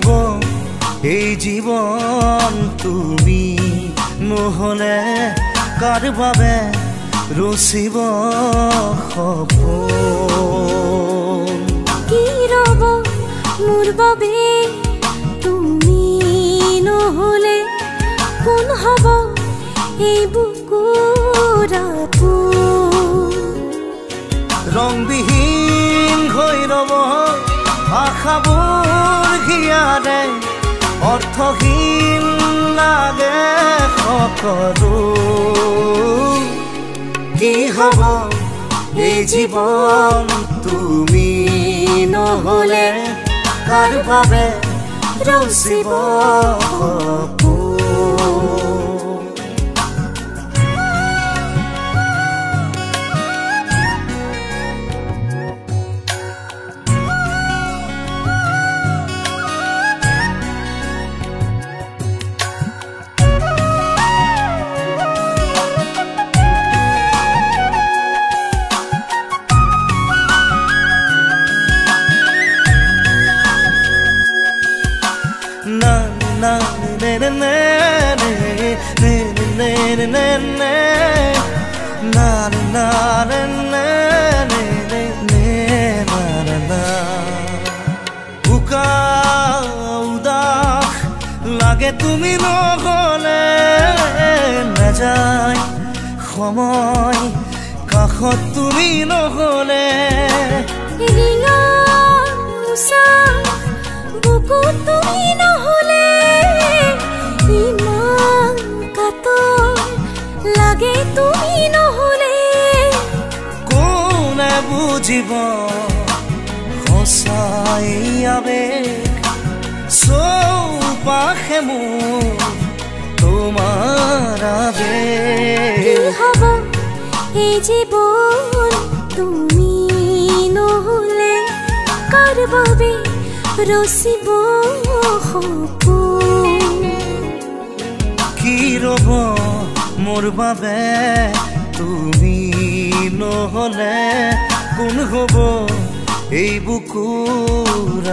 হব এই জীবন তুমি নহলে কাৰ বাবে ৰচিব সপোন কি ৰব মোৰ বাবে তুমি নহলে কোন হব এই বুকুৰ আপোন ৰংবিহীন হৈ ৰব আশাবোৰ হিয়াৰে অৰ্থহীন লাগে সকলো কি হব এই জীৱন তুমি নহলে কাৰ বাবে ৰচিব সপোন লাগে তুমি নহলে নাযায় সময় কাষত তুমি নহলে বুকু তুমি নহলে ইমান কাতৰ লাগে তুমি নহলে কোনে বুজিব সঁচাই আবেগ চৌপাশে মোৰ তোমাৰ আবেগ কি হব এই জীৱন তুমি নহলে কাৰ বাবে ৰচিব সপোন কি ৰব মোৰ বাবে তুমি নহলে কোন হব এই বুকুৰ